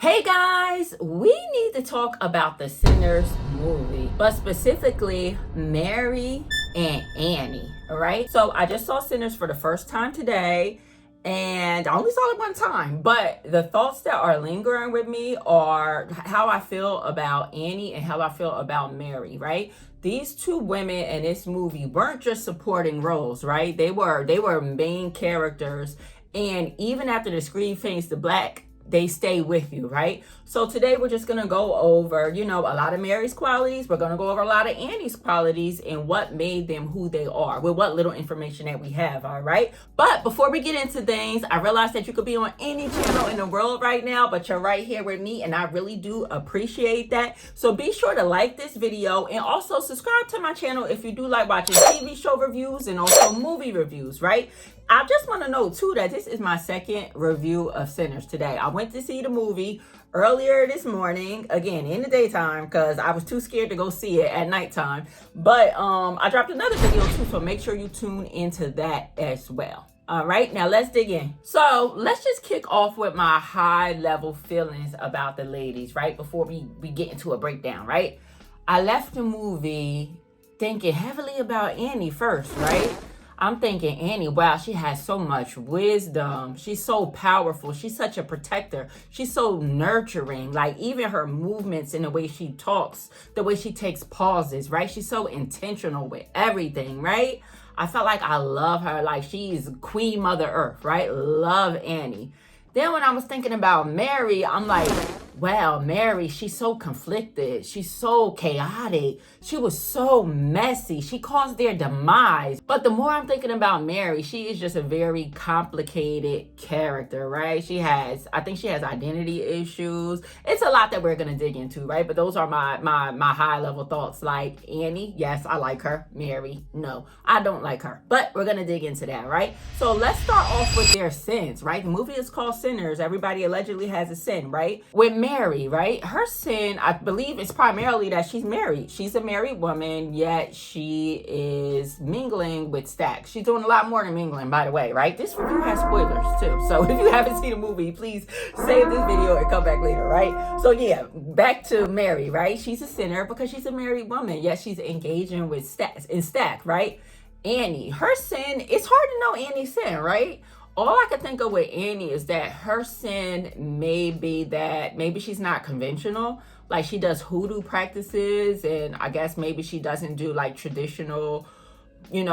Hey guys, we need to talk about the Sinners movie, but specifically Mary and Annie. All right. So I just saw Sinners for the first time today, and I only saw it one time. But the thoughts that are lingering with me are how I feel about Annie and how I feel about Mary, right? These two women in this movie weren't just supporting roles, right? They were main characters, and even after the screen fades to black, they stay with you, right? So today we're just gonna go over, a lot of Mary's qualities. We're gonna go over a lot of Annie's qualities and what made them who they are with what little information that we have, all right? But before we get into things, I realize that you could be on any channel in the world right now, but you're right here with me, and I really do appreciate that. So be sure to like this video and also subscribe to my channel if you do like watching TV show reviews and also movie reviews, right? I just want to know too that this is my second review of Sinners today. I went to see the movie earlier this morning, again in the daytime, because I was too scared to go see it at nighttime. But I dropped another video too, so make sure you tune into that as well. All right, now let's dig in. So let's just kick off with my high level feelings about the ladies, right? Before we get into a breakdown, right? I left the movie thinking heavily about Annie first, right? I'm thinking, Annie, wow, she has so much wisdom. She's so powerful. She's such a protector. She's so nurturing. Like, even her movements and the way she talks, the way she takes pauses, right? She's so intentional with everything, right? I felt like I love her. Like, she's Queen Mother Earth, right? Love Annie. Then when I was thinking about Mary, I'm like, wow, Mary, she's so conflicted. She's so chaotic. She was so messy. She caused their demise. But the more I'm thinking about Mary, she is just a very complicated character, right? I think she has identity issues. It's a lot that we're going to dig into, right? But those are my high level thoughts. Like Annie, yes, I like her. Mary, no, I don't like her. But we're going to dig into that, right? So let's start off with their sins, right? The movie is called Sinners. Everybody allegedly has a sin, right? With Mary, right? Her sin, I believe, is primarily that she's married. She's a married woman, yet she is mingling with Stack. She's doing a lot more than mingling, by the way, right? This review has spoilers too. So if you haven't seen the movie, please save this video and come back later, right? So yeah, back to Mary, right? She's a sinner because she's a married woman, yet she's engaging with Stack, right? Annie, her sin, it's hard to know Annie's sin, right? All I could think of with Annie is that her sin may be that maybe she's not conventional. Like, she does hoodoo practices, and I guess maybe she doesn't do like traditional,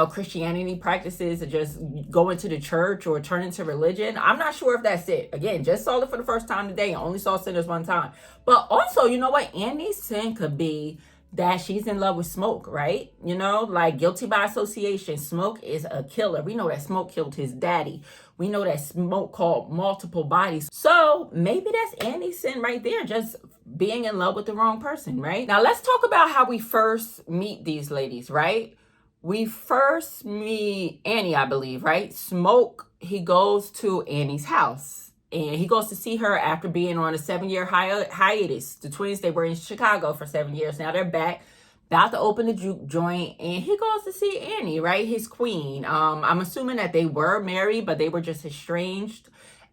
Christianity practices and just go into the church or turn into religion. I'm not sure if that's it. Again, just saw it for the first time today and only saw Sinners one time. But also, you know what? Annie's sin could be that she's in love with Smoke, right? Like guilty by association. Smoke is a killer. We know that Smoke killed his daddy. We know that Smoke called multiple bodies. So maybe that's Annie's sin right there, just being in love with the wrong person, right? Now let's talk about how we first meet these ladies, right? We first meet Annie, I believe, right? Smoke, he goes to Annie's house. And he goes to see her after being on a 7-year hiatus. The twins, they were in Chicago for 7 years. Now they're back, about to open the juke joint. And he goes to see Annie, right? His queen. I'm assuming that they were married, but they were just estranged.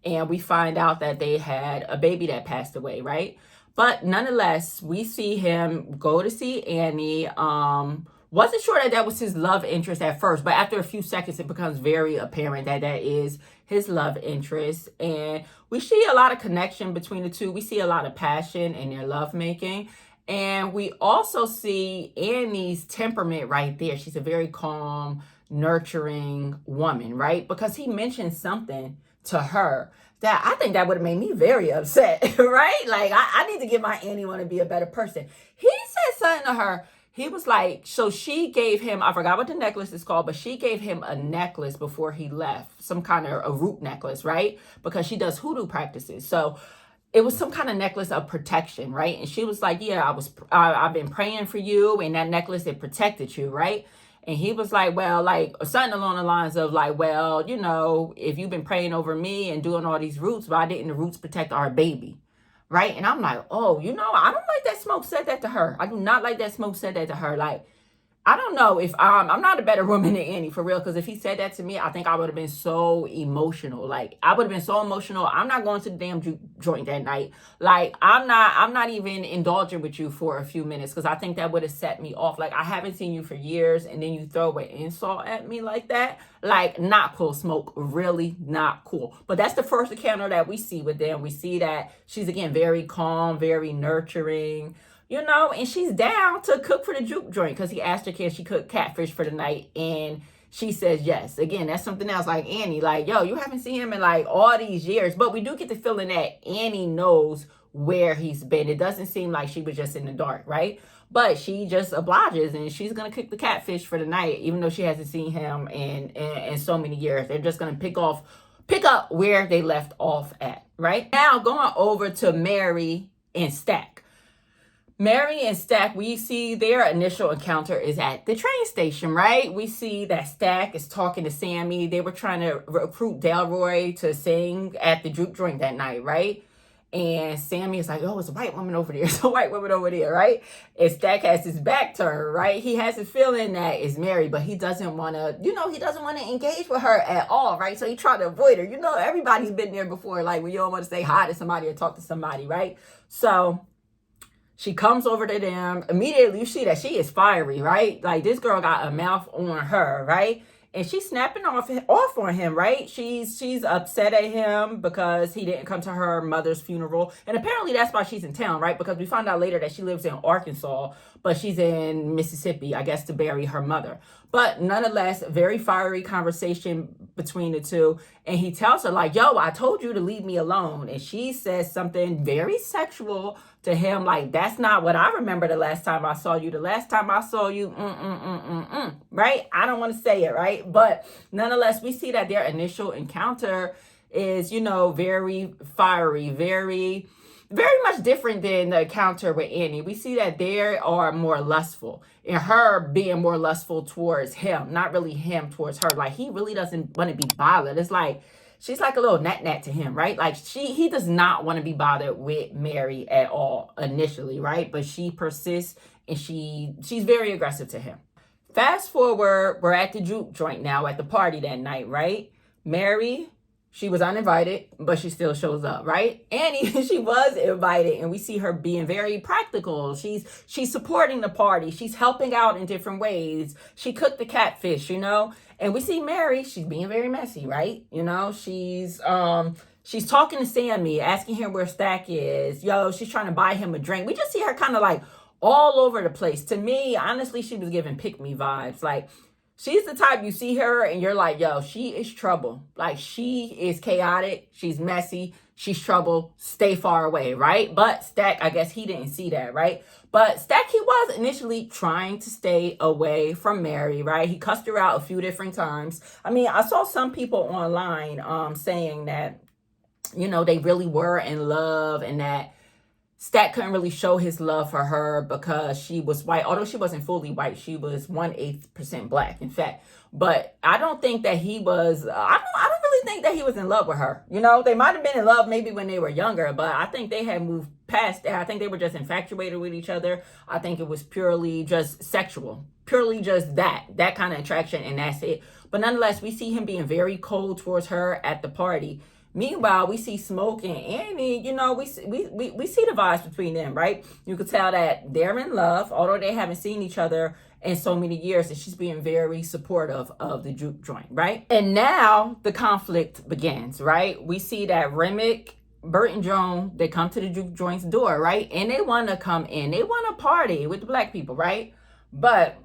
And we find out that they had a baby that passed away, right? But nonetheless, we see him go to see Annie. Wasn't sure that was his love interest at first, but after a few seconds, it becomes very apparent that is his love interest. And we see a lot of connection between the two. We see a lot of passion in their lovemaking. And we also see Annie's temperament right there. She's a very calm, nurturing woman, right? Because he mentioned something to her that I think that would have made me very upset, right? Like, I need to get my Annie want to be a better person. He said something to her. He was like, so she gave him, I forgot what the necklace is called, but she gave him a necklace before he left, some kind of a root necklace, right? Because she does hoodoo practices. So it was some kind of necklace of protection, right? And she was like, yeah, I've been praying for you, and that necklace, it protected you, right? And he was like, well, like something along the lines of like, well, if you've been praying over me and doing all these roots, why didn't the roots protect our baby? Right? And I'm like, oh, I don't like that Smoke said that to her. I do not like that Smoke said that to her. Like, I don't know if I'm not a better woman than Annie, for real, because if he said that to me, I think I would have been so emotional. Like, I would have been so emotional. I'm not going to the damn juke joint that night. Like, I'm not even indulging with you for a few minutes, because I think that would have set me off. Like, I haven't seen you for years, and then you throw an insult at me like that. Like, not cool, Smoke. Really not cool. But that's the first encounter that we see with them. We see that she's, again, very calm, very nurturing, you know, and she's down to cook for the juke joint, because he asked her, can she cook catfish for the night? And she says yes. Again, that's something else. Like, Annie, like, yo, you haven't seen him in like all these years. But we do get the feeling that Annie knows where he's been. It doesn't seem like she was just in the dark, right? But she just obliges, and she's going to cook the catfish for the night, even though she hasn't seen him in so many years. They're just going to pick up where they left off at, right? Now, going over to Mary and Stack. Mary and Stack, we see their initial encounter is at the train station, right? We see that Stack is talking to Sammy. They were trying to recruit Delroy to sing at the juke joint that night, right? And Sammy is like, oh, it's a white woman over there. It's a white woman over there, right? And Stack has his back turned, right? He has a feeling that it's Mary, but he doesn't want to, he doesn't want to engage with her at all, right? So he tried to avoid her. Everybody's been there before, like when you don't want to say hi to somebody or talk to somebody, right? So she comes over to them. Immediately, you see that she is fiery, right? Like, this girl got a mouth on her, right? And she's snapping off on him, right? She's upset at him because he didn't come to her mother's funeral. And apparently that's why she's in town, right? Because we found out later that she lives in Arkansas, but she's in Mississippi, I guess, to bury her mother. But nonetheless, very fiery conversation between the two. And he tells her, like, yo, I told you to leave me alone. And she says something very sexual to him, like, that's not what I remember the last time I saw you. The last time I saw you, right? I don't want to say it, right? But nonetheless, we see that their initial encounter is, very fiery, very, very much different than the encounter with Annie. We see that they are more lustful, and her being more lustful towards him, not really him towards her. Like, he really doesn't want to be bothered. It's like, she's like a little nat to him, right? Like, he does not want to be bothered with Mary at all initially, right? But she persists, and she's very aggressive to him. Fast forward, we're at the juke joint now at the party that night, right? Mary, she was uninvited, but she still shows up, right? Annie, she was invited, and we see her being very practical. She's supporting the party. She's helping out in different ways. She cooked the catfish, And we see Mary, she's being very messy, right? She's talking to Sammy, asking him where Stack is. She's trying to buy him a drink. We just see her kind of like all over the place. To me, honestly, she was giving pick me vibes. Like, she's the type you see her and you're like, yo, she is trouble. Like, she is chaotic. She's messy. She's trouble. Stay far away, right? But Stack, I guess he didn't see that, right? But Stack, he was initially trying to stay away from Mary, right? He cussed her out a few different times. I mean, I saw some people online saying that, they really were in love, and that Stack couldn't really show his love for her because she was white. Although she wasn't fully white, she was 1/8% black, in fact. But I don't think that he was, I don't really think that he was in love with her. They might have been in love maybe when they were younger, but I think they had moved past that. I think they were just infatuated with each other. I think it was purely just sexual, purely just that kind of attraction, and that's it. But nonetheless, we see him being very cold towards her at the party. Meanwhile, we see Smoke and Annie, we see the vibes between them, right? You could tell that they're in love, although they haven't seen each other in so many years, and she's being very supportive of the juke joint, right? And now the conflict begins, right? We see that Remick, Bert, and Joan, they come to the juke joint's door, right? And they want to come in. They want to party with the black people, right? But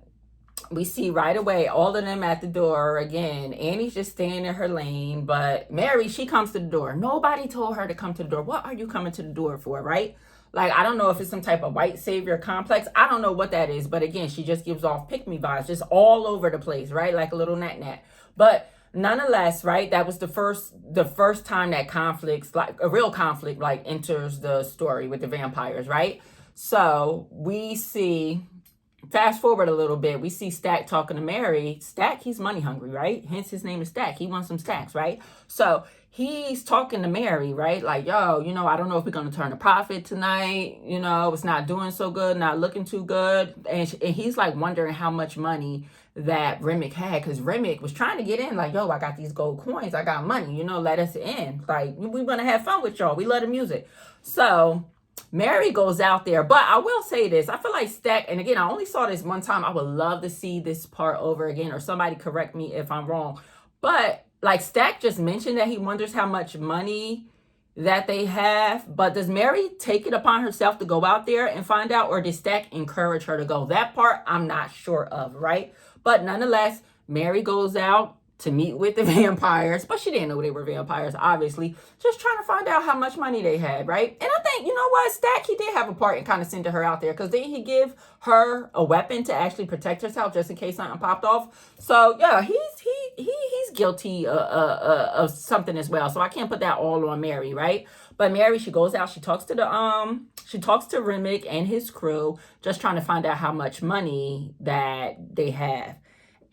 we see right away all of them at the door. Again, Annie's just staying in her lane, but Mary, she comes to the door. Nobody told her to come to the door. What are you coming to the door for, right? Like, I don't know if it's some type of white savior complex. I don't know what that is, but again, she just gives off pick-me vibes, just all over the place, right? Like a little nat. But nonetheless, right, that was the first time that conflicts, like a real conflict, like enters the story with the vampires, right? So we see, fast forward a little bit, we see Stack talking to Mary. Stack, he's money hungry, right? Hence his name is Stack. He wants some stacks, right? So he's talking to Mary, right? Like, yo, I don't know if we're going to turn a profit tonight. It's not doing so good, not looking too good. And he's like wondering how much money that Remick had, because Remick was trying to get in, like, yo, I got these gold coins, I got money, let us in. Like, we're going to have fun with y'all. We love the music. So Mary goes out there. But I will say this, I feel like Stack, and again, I only saw this one time. I would love to see this part over again, or somebody correct me if I'm wrong. But like Stack just mentioned that he wonders how much money that they have. But does Mary take it upon herself to go out there and find out, or does Stack encourage her to go? That part I'm not sure of, right? But nonetheless, Mary goes out to meet with the vampires, but she didn't know they were vampires, obviously. Just trying to find out how much money they had, right? And I think, Stack, he did have a part in kind of sending her out there, because didn't he give her a weapon to actually protect herself just in case something popped off? So yeah, he's guilty of something as well. So I can't put that all on Mary, right? But Mary, she goes out, she talks to Remick and his crew, just trying to find out how much money that they have.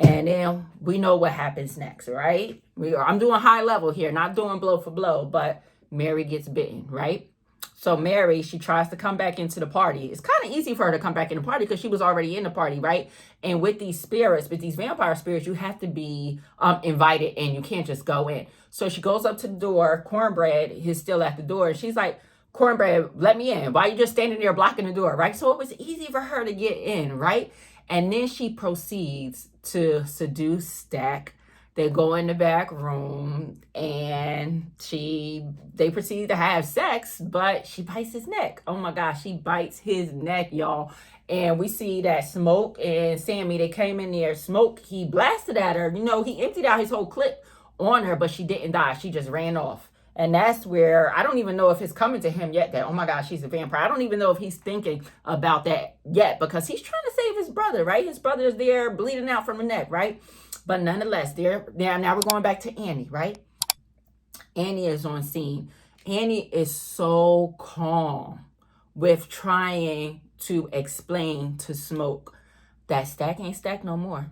And then we know what happens next, right? I'm doing high level here, not doing blow for blow, but Mary gets bitten, right? So Mary, she tries to come back into the party. It's kind of easy for her to come back in the party because she was already in the party, right? And with these spirits, with these vampire spirits, you have to be invited in. You can't just go in. So she goes up to the door. Cornbread is still at the door. She's like, Cornbread, let me in. Why are you just standing there blocking the door, right? So it was easy for her to get in, right? And then she proceeds to seduce Stack. They go in the back room and they proceed to have sex, but she bites his neck. Oh my gosh, she bites his neck, y'all. And we see that Smoke and Sammy, they came in there. Smoke, he blasted at her. He emptied out his whole clip on her, but she didn't die. She just ran off. And that's where I don't even know if it's coming to him yet that, oh my gosh, she's a vampire. I don't even know if he's thinking about that yet, because he's trying to save his brother, right? His brother's there bleeding out from the neck, right? But nonetheless, now we're going back to Annie, right? Annie is on scene. Annie is so calm with trying to explain to Smoke that Stack ain't Stack no more.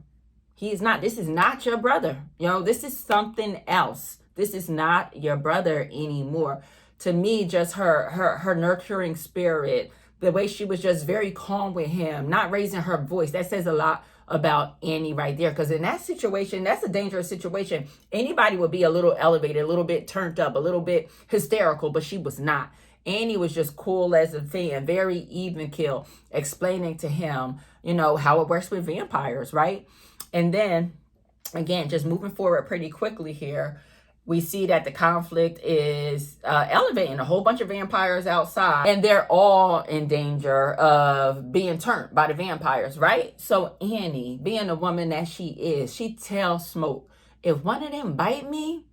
This is not your brother. This is something else. This is not your brother anymore. To me, just her nurturing spirit, the way she was just very calm with him, not raising her voice, that says a lot about Annie right there. Because in that situation, that's a dangerous situation. Anybody would be a little elevated, a little bit turned up, a little bit hysterical, but she was not. Annie was just cool as a fan, very even keel, explaining to him, how it works with vampires, right? And then, again, just moving forward pretty quickly here, we see that the conflict is elevating. A whole bunch of vampires outside, and they're all in danger of being turned by the vampires, right? So Annie, being the woman that she is, she tells Smoke, if one of them bite me,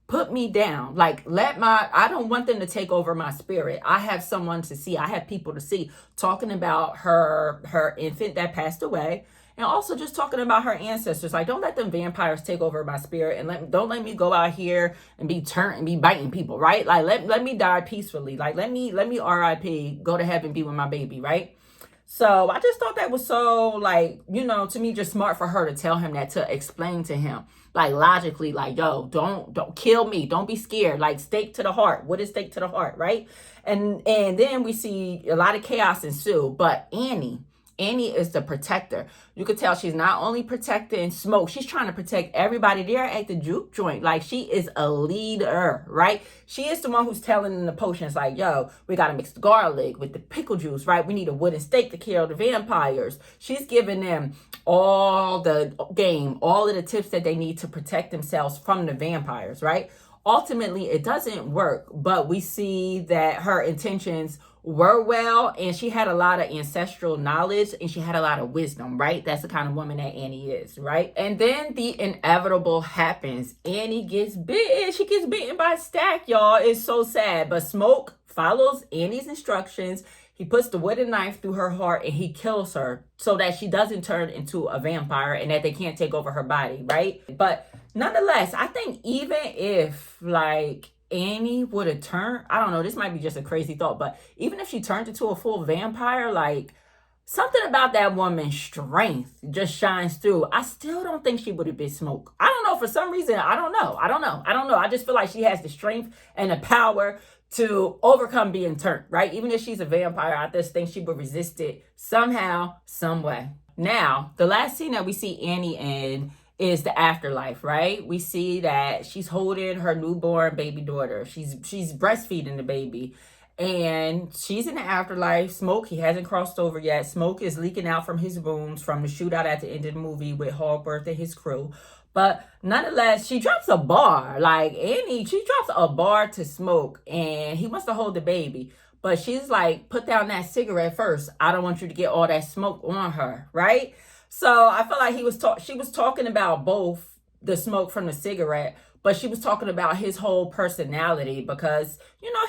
put me down. Like, I don't want them to take over my spirit. I have someone to see. I have people to see. Talking about her infant that passed away. And also just talking about her ancestors. Like, don't let them vampires take over my spirit, and don't let me go out here and be turned and be biting people, right? Like, let me die peacefully. Like, let me RIP, go to heaven, be with my baby, right? So I just thought that was so, like, to me, just smart for her to tell him that, to explain to him, like, logically, like, yo, don't kill me. Don't be scared. Like, stake to the heart. What is stake to the heart, right? And then we see a lot of chaos ensue. But Annie is the protector. You could tell she's not only protecting Smoke, she's trying to protect everybody there at the juke joint. Like, she is a leader, right? She is the one who's telling them the potions, like, yo, we got to mix the garlic with the pickle juice, right? We need a wooden stake to kill the vampires. She's giving them all the game, all of the tips that they need to protect themselves from the vampires, right? Ultimately, it doesn't work, but we see that her intentions were well, and she had a lot of ancestral knowledge, and she had a lot of wisdom, right? That's the kind of woman that Annie is, right? And then the inevitable happens. Annie gets bitten. She gets bitten by Stack, y'all. It's so sad. But Smoke follows Annie's instructions. He puts the wooden knife through her heart and he kills her so that she doesn't turn into a vampire and that they can't take over her body, right? But nonetheless, I think even if, like, Annie would have turned, I don't know, this might be just a crazy thought, but even if she turned into a full vampire, like, something about that woman's strength just shines through. I still don't think she would have been Smoke. I don't know. For some reason, I don't know. I just feel like she has the strength and the power to overcome being turned, right? Even if she's a vampire, I just think she would resist it somehow, some way. Now, the last scene that we see Annie in is the afterlife, right? We see that she's holding her newborn baby daughter. She's breastfeeding the baby. And she's in the afterlife. Smoke, he hasn't crossed over yet. Smoke is leaking out from his wounds from the shootout at the end of the movie with Hallworth and his crew. But nonetheless, she drops a bar. Like Annie, she drops a bar to Smoke, and he wants to hold the baby. But she's like, put down that cigarette first. I don't want you to get all that smoke on her, right? So I feel like she was talking about both the smoke from the cigarette, but she was talking about his whole personality because, you know,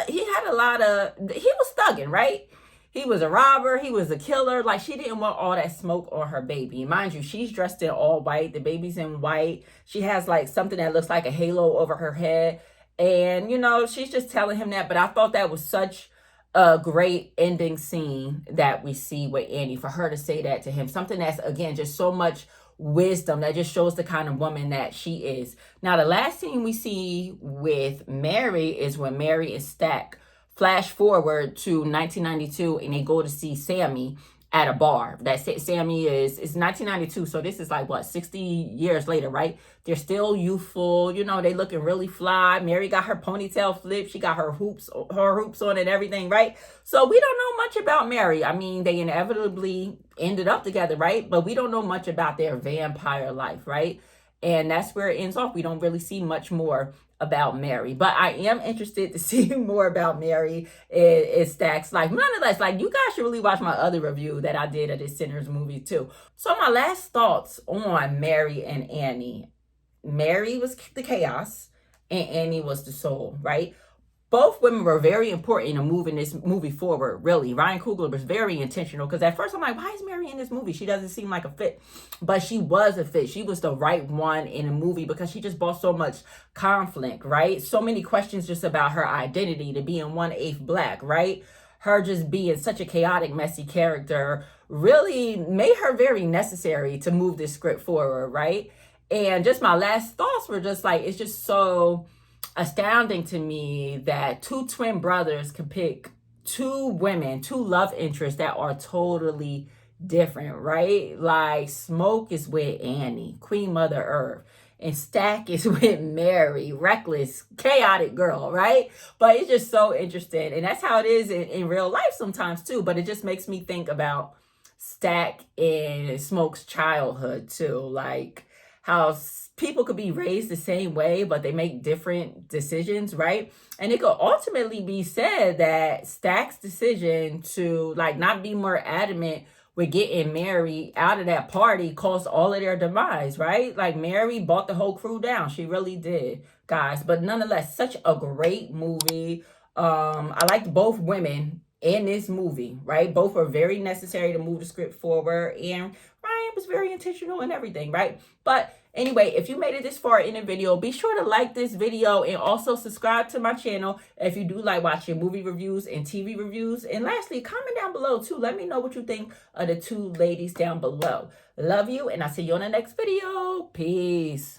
he had a lot of, he was thugging, right? He was a robber, he was a killer. Like, she didn't want all that smoke on her baby. Mind you, she's dressed in all white. The baby's in white. She has like something that looks like a halo over her head. And, you know, she's just telling him that. But I thought that was such a great ending scene that we see with Annie, for her to say that to him. Something that's, again, just so much wisdom that just shows the kind of woman that she is. Now, the last scene we see with Mary is when Mary and Stack flash forward to 1992 and they go to see Sammy at a bar. That Sammy is 1992, so this is like what, 60 years later, right? They're still youthful, you know, they looking really fly. Mary got her ponytail flipped, she got her hoops on and everything, right? So we don't know much about Mary. I mean, they inevitably ended up together, right? But we don't know much about their vampire life, right? And that's where it ends off. We don't really see much more about Mary, but I am interested to see more about Mary and Stack's life. Nonetheless, like, you guys should really watch my other review that I did of this Sinners movie too. So my last thoughts on Mary and Annie. Mary was the chaos and Annie was the soul, right? Both women were very important in moving this movie forward, really. Ryan Coogler was very intentional because at first I'm like, why is Mary in this movie? She doesn't seem like a fit. But she was a fit. She was the right one in a movie because she just brought so much conflict, right? So many questions just about her identity, to being 1/8 Black, right? Her just being such a chaotic, messy character really made her very necessary to move this script forward, right? And just my last thoughts were just like, it's just so astounding to me that two twin brothers can pick two women, two love interests that are totally different, right? Like, Smoke is with Annie, Queen Mother Earth, and Stack is with Mary, reckless, chaotic girl, right? But it's just so interesting. And that's how it is in real life sometimes too. But it just makes me think about Stack and Smoke's childhood too. Like, how people could be raised the same way, but they make different decisions, right? And it could ultimately be said that Stack's decision to, like, not be more adamant with getting Mary out of that party caused all of their demise, right? Like, Mary brought the whole crew down. She really did, guys. But nonetheless, such a great movie. I liked both women in this movie, right? Both are very necessary to move the script forward, and Ryan was very intentional and everything, right? But anyway, if you made it this far in the video, be sure to like this video and also subscribe to my channel if you do like watching movie reviews and TV reviews. And lastly, comment down below too. Let me know what you think of the two ladies down below. Love you, and I'll see you on the next video. Peace.